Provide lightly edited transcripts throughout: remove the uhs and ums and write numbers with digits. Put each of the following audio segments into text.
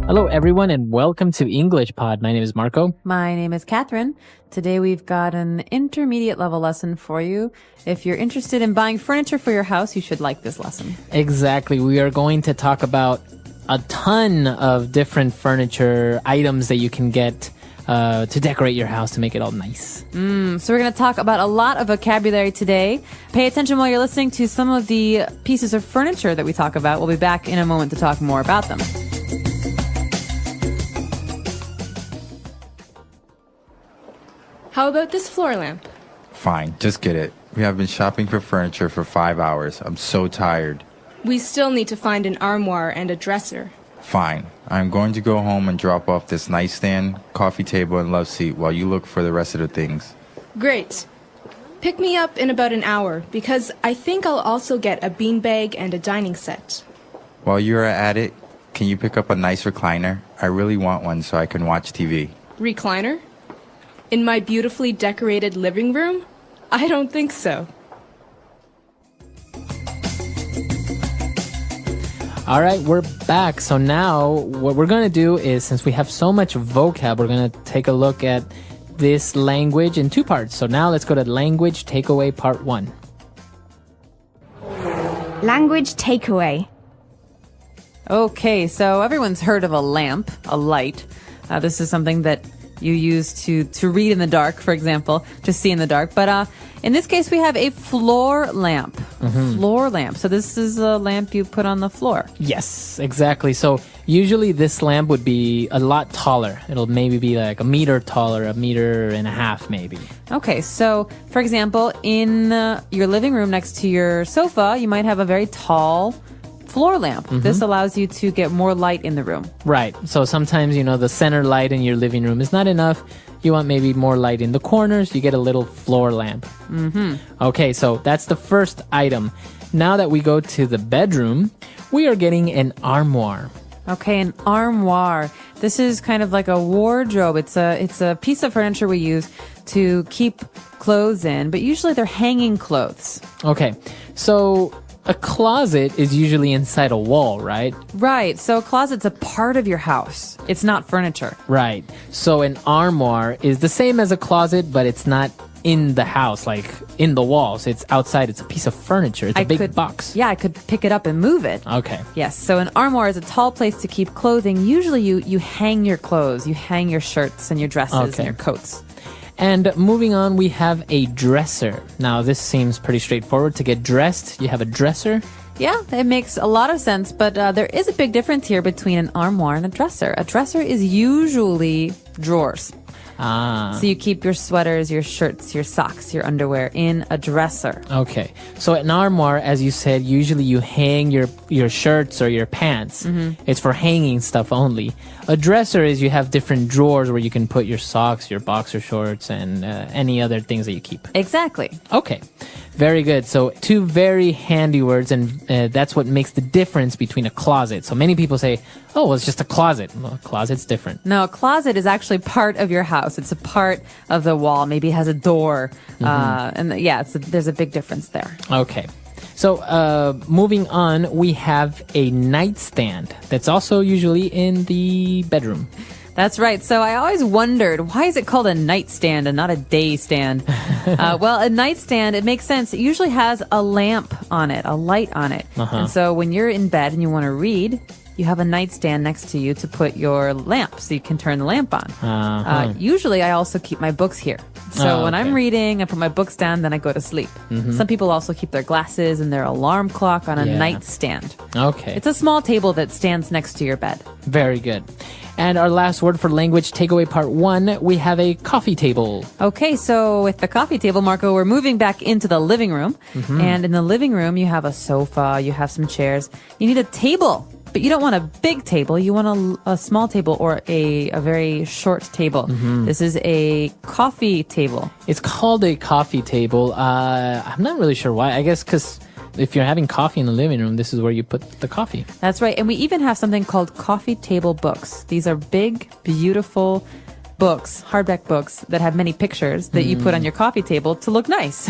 Hello, everyone, and welcome to English Pod. My name is Marco. My name is Catherine. Today we've got an intermediate level lesson for you. If you're interested in buying furniture for your house, you should like this lesson. Exactly. We are going to talk about a ton of different furniture items that you can get to decorate your house to make it all nice. So we're going to talk about a lot of vocabulary today. Pay attention while you're listening to some of the pieces of furniture that we talk about. We'll be back in a moment to talk more about them. How about this floor lamp? Fine, just get it. We have been shopping for furniture for 5 hours. I'm so tired. We still need to find an armoire and a dresser. Fine. I'm going to go home and drop off this nightstand, coffee table, and love seat while you look for the rest of the things. Great. Pick me up in about an hour, because I think I'll also get a beanbag and a dining set. While you're at it, can you pick up a nice recliner? I really want one so I can watch TV. Recliner? In my beautifully decorated living room? I don't think so. All right, we're back. So now what we're going to do is, since we have so much vocab, we're going to take a look at this language in two parts. So now let's go to language takeaway part 1. Language takeaway. Okay, so everyone's heard of a lamp, a light. This is something that you use to read in the dark, for example, to see in the dark. But in this case, we have a floor lamp. Floor lamp. So this is a lamp you put on the floor. Yes, exactly. So usually this lamp would be a lot taller. It'll maybe be like a meter taller, 1.5 meters maybe. Okay, so for example, in your living room next to your sofa, you might have a very tall floor lamp. This allows you to get more light in the room. Right. So sometimes, the center light in your living room is not enough. You want maybe more light in the corners. You get a little floor lamp. Okay, so that's the first item. Now that we go to the bedroom, we are getting an armoire. Okay, an armoire. This is kind of like a wardrobe. It's a piece of furniture we use to keep clothes in, but usually they're hanging clothes. Okay, so a closet is usually inside a wall, right? Right. So a closet's a part of your house. It's not furniture. Right. So an armoire is the same as a closet, but it's not in the house, like in the walls. It's outside. It's a piece of furniture. It's a big box. Yeah, I could pick it up and move it. Okay. Yes. So an armoire is a tall place to keep clothing. Usually you hang your clothes. You hang your shirts and your dresses and your coats. And moving on, we have a dresser. Now, this seems pretty straightforward. To get dressed, you have a dresser. Yeah, it makes a lot of sense, but there is a big difference here between an armoire and a dresser. A dresser is usually drawers. So you keep your sweaters, your shirts, your socks, your underwear in a dresser. Okay. So an armoire, as you said, usually you hang your shirts or your pants. It's for hanging stuff only. A dresser is you have different drawers where you can put your socks, your boxer shorts, and any other things that you keep. Exactly. Okay. Very good. So two very handy words, and that's what makes the difference between a closet. So many people say, oh, well, it's just a closet. Well, a closet's different. No, a closet is actually part of your house. It's a part of the wall. Maybe it has a door. There's a big difference there. Okay. So moving on, we have a nightstand that's also usually in the bedroom. That's right. So I always wondered, why is it called a nightstand and not a day stand? Well, a nightstand, it makes sense. It usually has a lamp on it, a light on it. And so when you're in bed and you want to read, you have a nightstand next to you to put your lamp so you can turn the lamp on. Usually I also keep my books here. So when I'm reading, I put my books down, then I go to sleep. Some people also keep their glasses and their alarm clock on a nightstand. Okay. It's a small table that stands next to your bed. Very good. And our last word for language takeaway part 1, we have a coffee table. Okay, so with the coffee table, Marco, we're moving back into the living room. And in the living room, you have a sofa, you have some chairs. You need a table, but you don't want a big table. You want a small table or a very short table. This is a coffee table. It's called a coffee table. I'm not really sure why. I guess because if you're having coffee in the living room, this is where you put the coffee. That's right. And we even have something called coffee table books. These are big, beautiful books, hardback books that have many pictures that you put on your coffee table to look nice.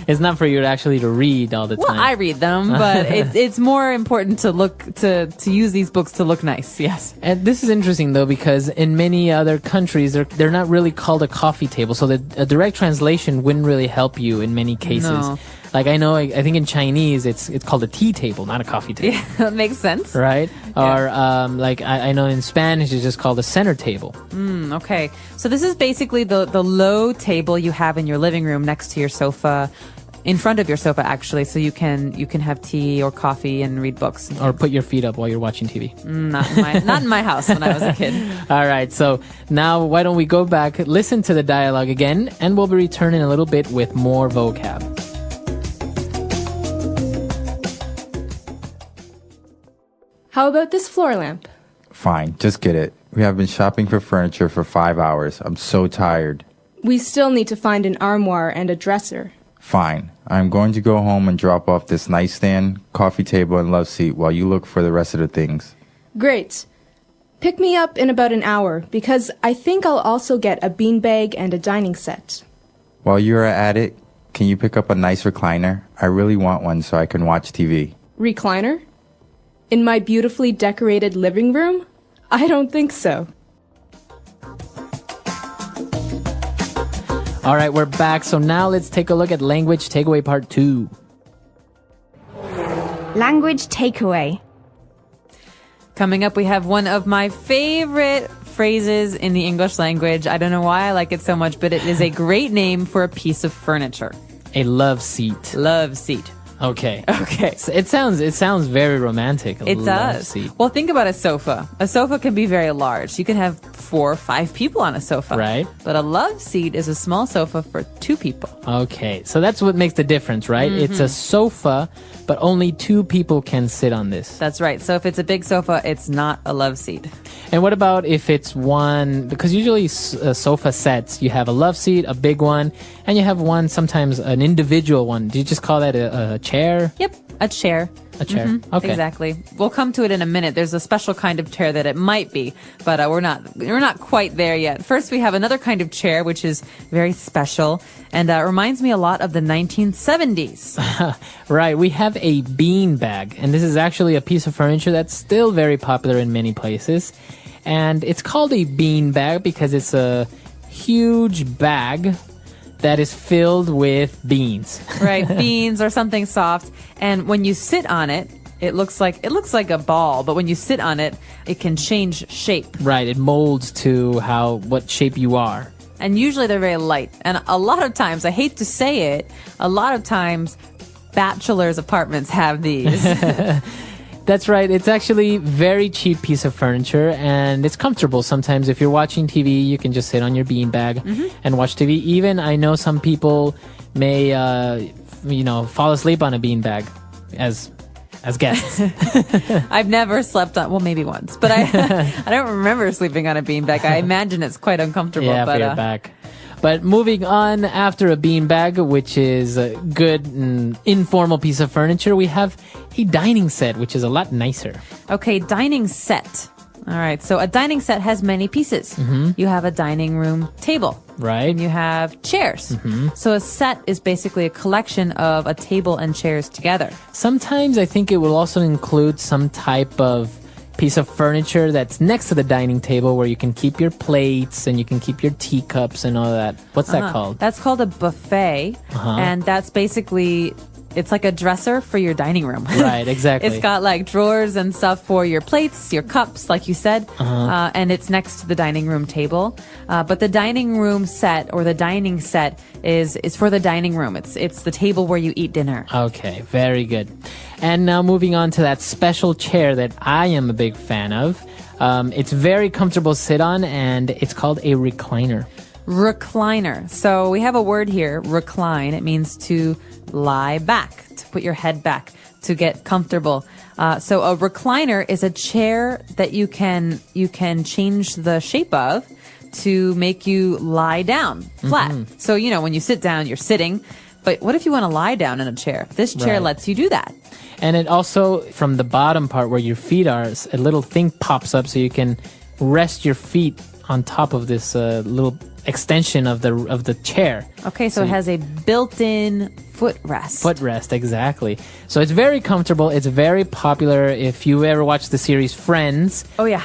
It's not for you to read all the time. Well, I read them, but it's more important to use these books to look nice. Yes. And this is interesting though, because in many other countries, they're not really called a coffee table, so a direct translation wouldn't really help you in many cases. No. Like I think in Chinese it's called a tea table, not a coffee table. Yeah, that makes sense. Right? Yeah. Or like I know in Spanish it's just called a center table. Okay. So this is basically the low table you have in your living room next to your sofa, in front of your sofa actually, so you can have tea or coffee and read books. Or put your feet up while you're watching TV. Not in my house when I was a kid. All right, so now why don't we go back, listen to the dialogue again, and we'll be returning a little bit with more vocab. How about this floor lamp? Fine, just get it. We have been shopping for furniture for 5 hours. I'm so tired. We still need to find an armoire and a dresser. Fine. I'm going to go home and drop off this nightstand, coffee table, and love seat while you look for the rest of the things. Great. Pick me up in about an hour, because I think I'll also get a beanbag and a dining set. While you're at it, can you pick up a nice recliner? I really want one so I can watch TV. Recliner? In my beautifully decorated living room? I don't think so. All right, we're back. So now let's take a look at language takeaway part 2. Language takeaway. Coming up, we have one of my favorite phrases in the English language. I don't know why I like it so much, but it is a great name for a piece of furniture. A love seat. Love seat. Okay. Okay. So it sounds very romantic. It does. Seat. Well, think about a sofa. A sofa can be very large. You can have 4 or 5 people on a sofa. Right. But a love seat is a small sofa for 2 people. Okay. So that's what makes the difference, right? It's a sofa, but only 2 people can sit on this. That's right. So if it's a big sofa, it's not a love seat. And what about if it's one, because usually sofa sets, you have a love seat, a big one, and you have one, sometimes an individual one. Do you just call that a chair? Yep. A chair. A chair. Okay. Exactly. We'll come to it in a minute. There's a special kind of chair that it might be, but we're not quite there yet. First, we have another kind of chair, which is very special and reminds me a lot of the 1970s. Right. We have a bean bag, and this is actually a piece of furniture that's still very popular in many places. And it's called a bean bag because it's a huge bag that is filled with beans. Right, beans or something soft. And when you sit on it, it looks like a ball, but when you sit on it, it can change shape. Right, it molds to what shape you are. And usually they're very light. And a lot of times, I hate to say it, a lot of times bachelors' apartments have these. That's right. It's actually very cheap piece of furniture, and it's comfortable. Sometimes if you're watching TV, you can just sit on your beanbag and watch TV. Even I know some people may, fall asleep on a beanbag as guests. I've never slept on, well, maybe once, but I don't remember sleeping on a beanbag. I imagine it's quite uncomfortable. Yeah, for your back. But moving on, after a beanbag, which is a good and informal piece of furniture, we have a dining set, which is a lot nicer. Okay, dining set. All right, so a dining set has many pieces. You have a dining room table. Right. And you have chairs. So a set is basically a collection of a table and chairs together. Sometimes I think it will also include some type of piece of furniture that's next to the dining table where you can keep your plates and you can keep your teacups and all that. What's that called? That's called a buffet. And that's basically, it's like a dresser for your dining room. Right, exactly. It's got like drawers and stuff for your plates, your cups, like you said. And it's next to the dining room table. But the dining room set or the dining set is for the dining room. It's the table where you eat dinner. Okay, very good. And now moving on to that special chair that I am a big fan of. It's very comfortable to sit on, and it's called a recliner. Recliner. So we have a word here, recline. It means to lie back, to put your head back, to get comfortable. So a recliner is a chair that you can change the shape of to make you lie down flat. So, when you sit down, you're sitting. But what if you want to lie down in a chair? This chair lets you do that. And it also, from the bottom part where your feet are, a little thing pops up so you can rest your feet on top of this little extension of the chair. Okay, so it has a built-in footrest. Footrest, exactly. So it's very comfortable. It's very popular. If you ever watched the series Friends, Oh, yeah.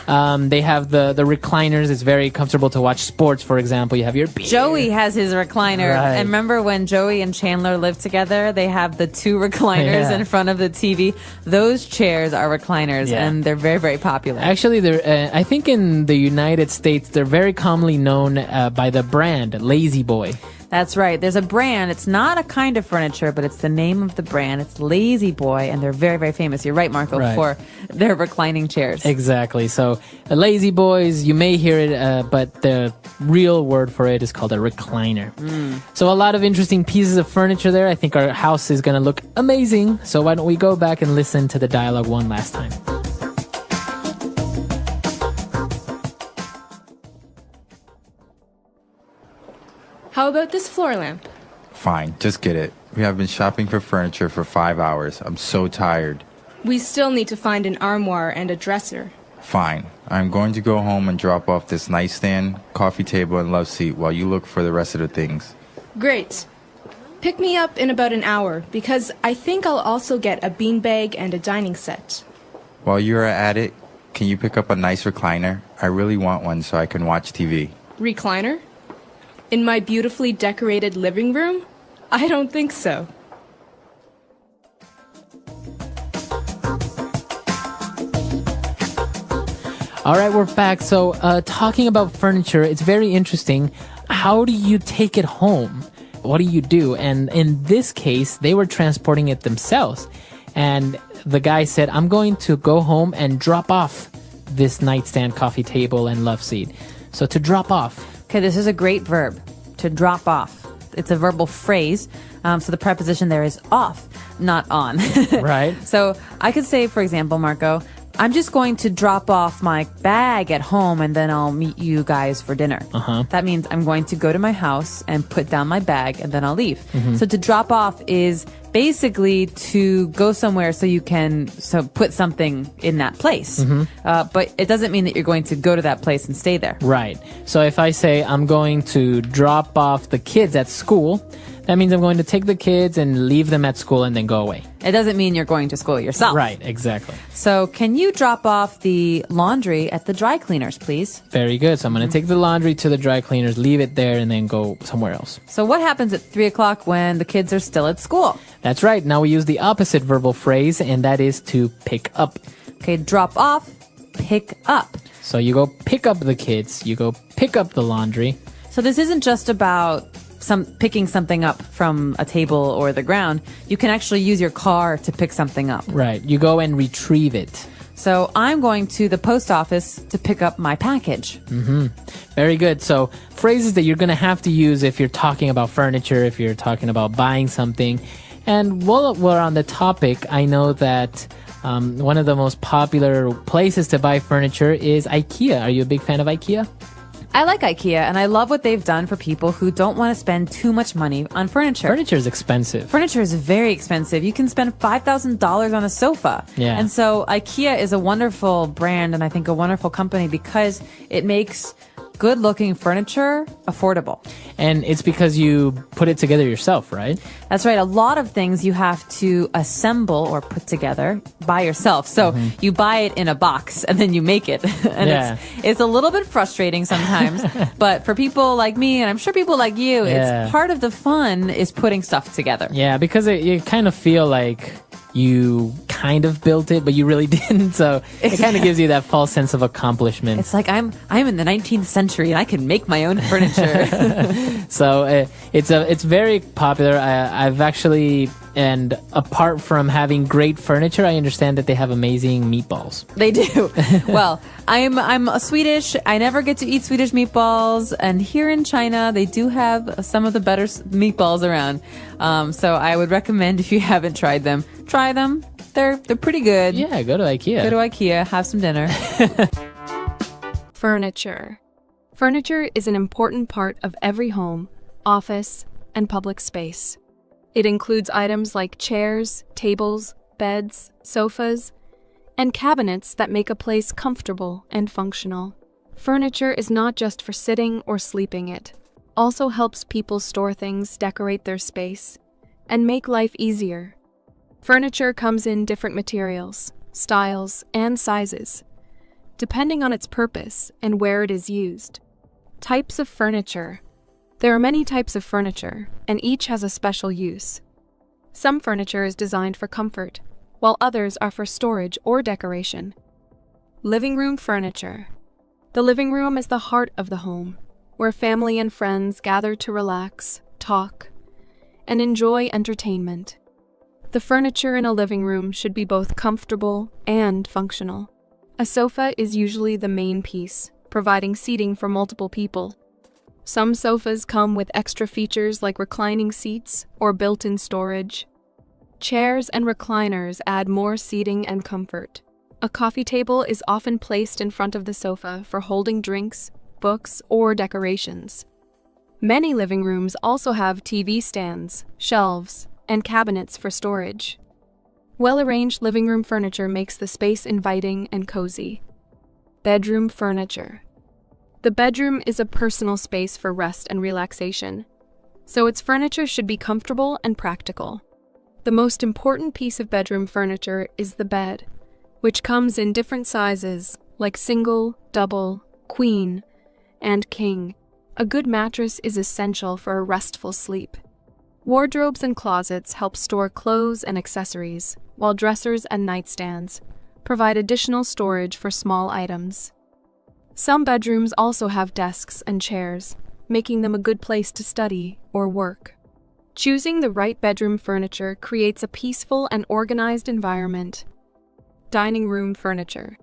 they have the recliners. It's very comfortable to watch sports. For example, you have your beer. Joey has his recliner. Right. And remember when Joey and Chandler lived together? They have the two recliners Yeah. in front of the TV. Those chairs are recliners, Yeah. and they're very, very popular. Actually, I think in the United States, they're very commonly known by the brand Lazy Boy. That's right. There's a brand. It's not a kind of furniture, but it's the name of the brand. It's Lazy Boy, and they're very, very famous. You're right, Marco, Right. for their reclining chairs. Exactly. So, Lazy Boys, you may hear it, but the real word for it is called a recliner. So, a lot of interesting pieces of furniture there. I think our house is going to look amazing. So, why don't we go back and listen to the dialogue one last time? How about this floor lamp? Fine, just get it. We have been shopping for furniture for 5 hours. I'm so tired. We still need to find an armoire and a dresser. Fine. I'm going to go home and drop off this nightstand, coffee table, and love seat while you look for the rest of the things. Great. Pick me up in about an hour, because I think I'll also get a beanbag and a dining set. While you're at it, can you pick up a nice recliner? I really want one so I can watch TV. Recliner? In my beautifully decorated living room? I don't think so. All right, we're back. So, talking about furniture, it's very interesting. How do you take it home? What do you do? And in this case, they were transporting it themselves. And the guy said, I'm going to go home and drop off this nightstand, coffee table, and love seat. So, to drop off. Okay, this is a great verb, to drop off. It's a verbal phrase, so the preposition there is off, not on. Right. So I could say, for example, Marco, I'm just going to drop off my bag at home and then I'll meet you guys for dinner. That means I'm going to go to my house and put down my bag and then I'll leave. So to drop off is basically to go somewhere so you can put something in that place. But it doesn't mean that you're going to go to that place and stay there. Right. So if I say I'm going to drop off the kids at school, that means I'm going to take the kids and leave them at school and then go away. It doesn't mean you're going to school yourself. Right, exactly. So can you drop off the laundry at the dry cleaners, please? Very good. So I'm going to take the laundry to the dry cleaners, leave it there, and then go somewhere else. So what happens at 3 o'clock when the kids are still at school? That's right. Now we use the opposite verbal phrase, and that is to pick up. Okay, drop off, pick up. So you go pick up the kids, you go pick up the laundry. So this isn't just about picking something up from a table or the ground. You can actually use your car to pick something up. Right. You go and retrieve it. So I'm going to the post office to pick up my package. Very good. So phrases that you're going to have to use if you're talking about furniture, if you're talking about buying something. And while we're on the topic, I know that one of the most popular places to buy furniture is IKEA. Are you a big fan of IKEA? I like IKEA, and I love what they've done for people who don't want to spend too much money on furniture. Furniture is expensive. Furniture is very expensive. You can spend $5,000 on a sofa. Yeah. And so IKEA is a wonderful brand and I think a wonderful company because it makes good looking furniture affordable. And it's because you put it together yourself, right? That's right. A lot of things you have to assemble or put together by yourself. So you buy it in a box and then you make it. And Yeah. it's a little bit frustrating sometimes. But for people like me, and I'm sure people like you, Yeah. it's part of the fun is putting stuff together. Yeah, because you kind of feel like you kind of built it, but you really didn't. So it kind of gives you that false sense of accomplishment. It's like I'm in the 19th century and I can make my own furniture. So it's very popular. I've actually, and apart from having great furniture, I understand that they have amazing meatballs. They do. Well, I'm a Swedish. I never get to eat Swedish meatballs, and here in China, they do have some of the better meatballs around. So I would recommend if you haven't tried them, try them. They're pretty good. Yeah, go to IKEA. Go to IKEA, have some dinner. Furniture. Furniture is an important part of every home, office, and public space. It includes items like chairs, tables, beds, sofas, and cabinets that make a place comfortable and functional. Furniture is not just for sitting or sleeping, it also helps people store things, decorate their space, and make life easier. Furniture comes in different materials, styles, and sizes, depending on its purpose and where it is used. Types of furniture. There are many types of furniture, and each has a special use. Some furniture is designed for comfort, while others are for storage or decoration. Living room furniture. The living room is the heart of the home, where family and friends gather to relax, talk, and enjoy entertainment. The furniture in a living room should be both comfortable and functional. A sofa is usually the main piece, providing seating for multiple people. Some sofas come with extra features like reclining seats or built-in storage. Chairs and recliners add more seating and comfort. A coffee table is often placed in front of the sofa for holding drinks, books, or decorations. Many living rooms also have TV stands, shelves, and cabinets for storage. Well-arranged living room furniture makes the space inviting and cozy. Bedroom furniture. The bedroom is a personal space for rest and relaxation, so its furniture should be comfortable and practical. The most important piece of bedroom furniture is the bed, which comes in different sizes like single, double, queen, and king. A good mattress is essential for a restful sleep. Wardrobes and closets help store clothes and accessories, while dressers and nightstands provide additional storage for small items. Some bedrooms also have desks and chairs, making them a good place to study or work. Choosing the right bedroom furniture creates a peaceful and organized environment. Dining room furniture.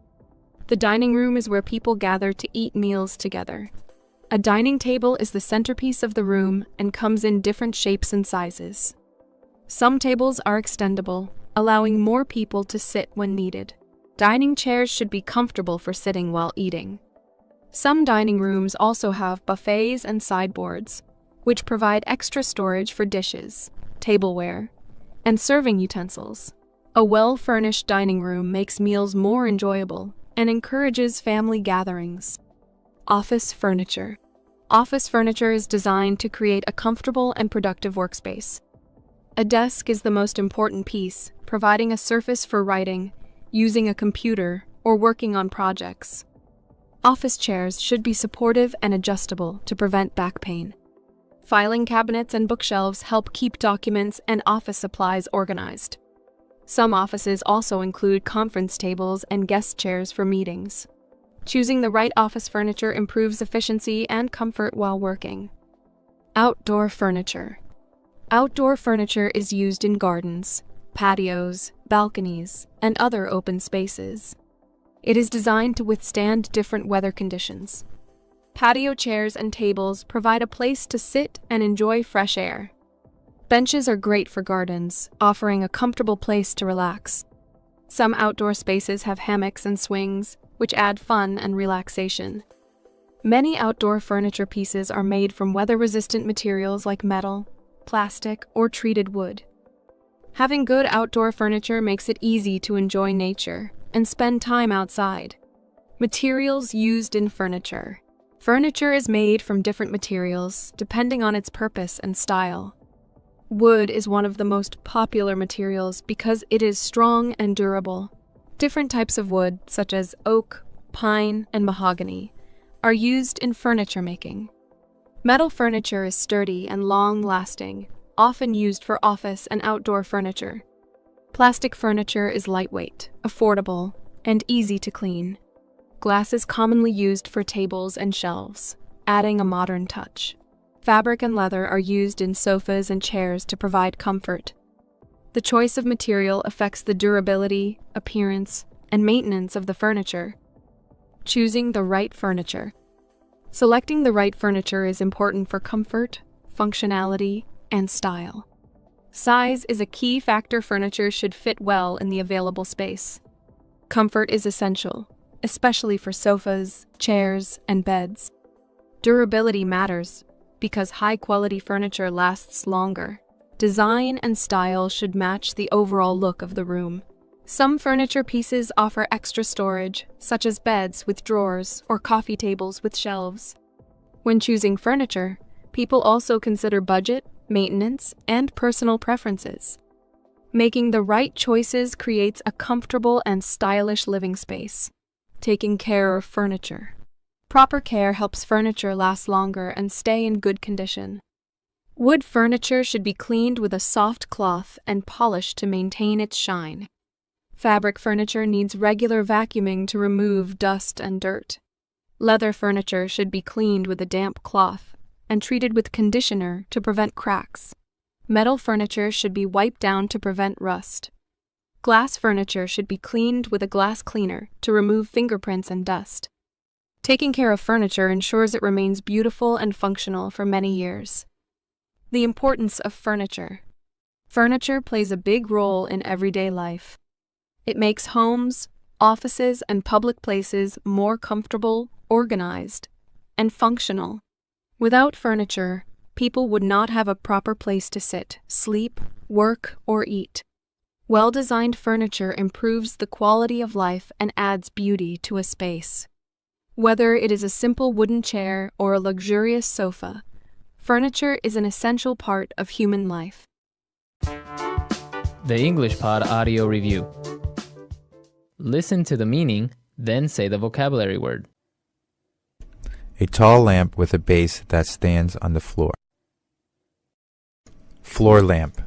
The dining room is where people gather to eat meals together. A dining table is the centerpiece of the room and comes in different shapes and sizes. Some tables are extendable, allowing more people to sit when needed. Dining chairs should be comfortable for sitting while eating. Some dining rooms also have buffets and sideboards, which provide extra storage for dishes, tableware, and serving utensils. A well-furnished dining room makes meals more enjoyable and encourages family gatherings. Office furniture. Office furniture is designed to create a comfortable and productive workspace. A desk is the most important piece, providing a surface for writing, using a computer, or working on projects. Office chairs should be supportive and adjustable to prevent back pain. Filing cabinets and bookshelves help keep documents and office supplies organized. Some offices also include conference tables and guest chairs for meetings. Choosing the right office furniture improves efficiency and comfort while working. Outdoor furniture. Outdoor furniture is used in gardens, patios, balconies, and other open spaces. It is designed to withstand different weather conditions. Patio chairs and tables provide a place to sit and enjoy fresh air. Benches are great for gardens, offering a comfortable place to relax. Some outdoor spaces have hammocks and swings, which add fun and relaxation. Many outdoor furniture pieces are made from weather-resistant materials like metal, plastic, or treated wood. Having good outdoor furniture makes it easy to enjoy nature and spend time outside. Materials used in furniture. Furniture is made from different materials, depending on its purpose and style. Wood is one of the most popular materials because it is strong and durable. Different types of wood, such as oak, pine, and mahogany, are used in furniture making. Metal furniture is sturdy and long-lasting, often used for office and outdoor furniture. Plastic furniture is lightweight, affordable, and easy to clean. Glass is commonly used for tables and shelves, adding a modern touch. Fabric and leather are used in sofas and chairs to provide comfort. The choice of material affects the durability, appearance, and maintenance of the furniture. Choosing the right furniture. Selecting the right furniture is important for comfort, functionality, and style. Size is a key factor. Furniture should fit well in the available space. Comfort is essential, especially for sofas, chairs, and beds. Durability matters because high-quality furniture lasts longer. Design and style should match the overall look of the room. Some furniture pieces offer extra storage, such as beds with drawers or coffee tables with shelves. When choosing furniture, people also consider budget, maintenance, and personal preferences. Making the right choices creates a comfortable and stylish living space. Taking care of furniture. Proper care helps furniture last longer and stay in good condition. Wood furniture should be cleaned with a soft cloth and polished to maintain its shine. Fabric furniture needs regular vacuuming to remove dust and dirt. Leather furniture should be cleaned with a damp cloth and treated with conditioner to prevent cracks. Metal furniture should be wiped down to prevent rust. Glass furniture should be cleaned with a glass cleaner to remove fingerprints and dust. Taking care of furniture ensures it remains beautiful and functional for many years. The importance of furniture. Furniture plays a big role in everyday life. It makes homes, offices, and public places more comfortable, organized, and functional. Without furniture, people would not have a proper place to sit, sleep, work, or eat. Well-designed furniture improves the quality of life and adds beauty to a space. Whether it is a simple wooden chair or a luxurious sofa, furniture is an essential part of human life. The English Pod Audio Review. Listen to the meaning, then say the vocabulary word. A tall lamp with a base that stands on the floor. Floor lamp.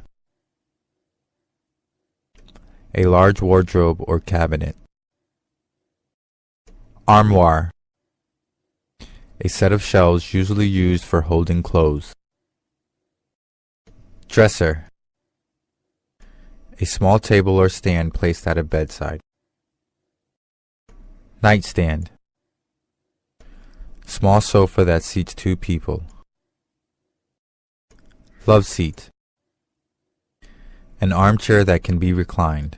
A large wardrobe or cabinet. Armoire. A set of shelves usually used for holding clothes. Dresser. A small table or stand placed at a bedside. Nightstand. Small sofa that seats 2 people. Love seat. An armchair that can be reclined.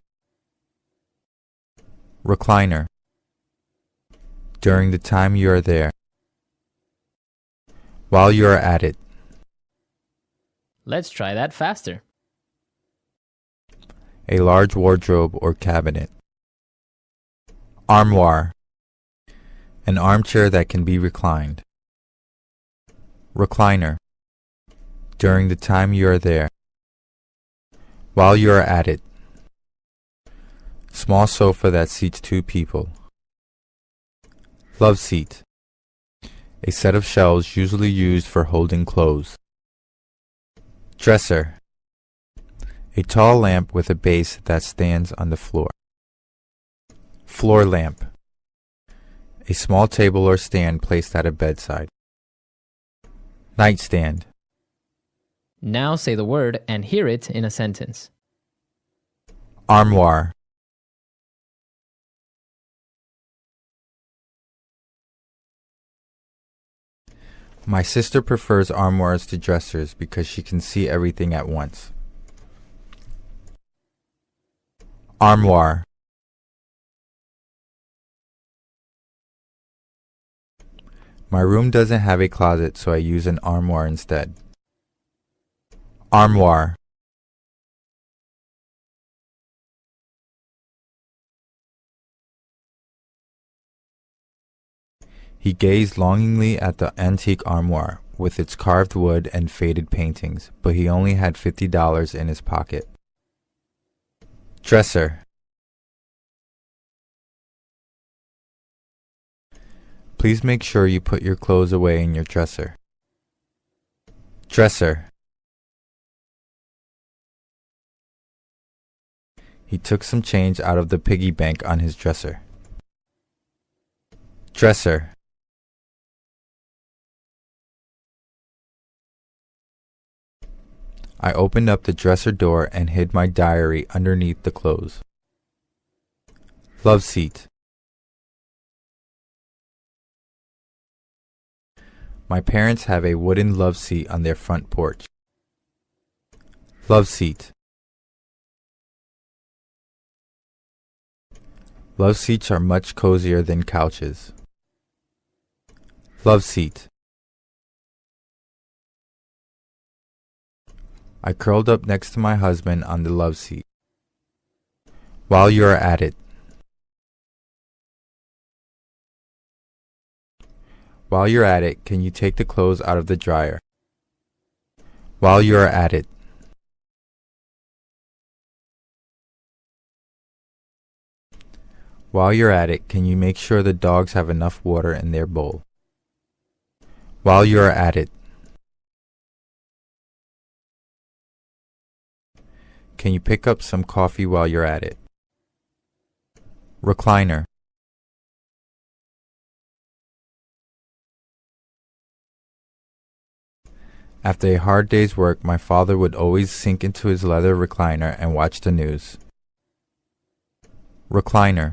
Recliner. During the time you are there. While you are at it. Let's try that faster. A large wardrobe or cabinet. Armoire. An armchair that can be reclined. Recliner. During the time you are there. While you are at it. Small sofa that seats 2 people. Love seat. A set of shelves usually used for holding clothes. Dresser. A tall lamp with a base that stands on the floor. Floor lamp. A small table or stand placed at a bedside. Nightstand. Now say the word and hear it in a sentence. Armoire. My sister prefers armoires to dressers because she can see everything at once. Armoire. My room doesn't have a closet, so I use an armoire instead. Armoire. He gazed longingly at the antique armoire with its carved wood and faded paintings, but he only had $50 in his pocket. Dresser. Please make sure you put your clothes away in your dresser. Dresser. He took some change out of the piggy bank on his dresser. Dresser. I opened up the dresser door and hid my diary underneath the clothes. Love seat. My parents have a wooden love seat on their front porch. Love seat. Love seats are much cozier than couches. Love seat. I curled up next to my husband on the love seat. While you are at it. While you're at it, can you take the clothes out of the dryer? While you are at it. While you're at it, can you make sure the dogs have enough water in their bowl? While you are at it. Can you pick up some coffee while you're at it? Recliner. After a hard day's work, my father would always sink into his leather recliner and watch the news. Recliner.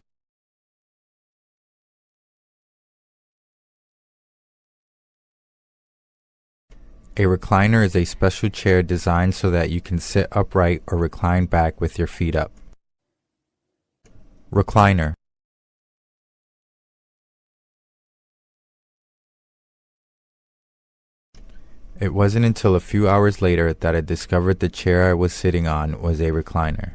A recliner is a special chair designed so that you can sit upright or recline back with your feet up. Recliner. It wasn't until a few hours later that I discovered the chair I was sitting on was a recliner.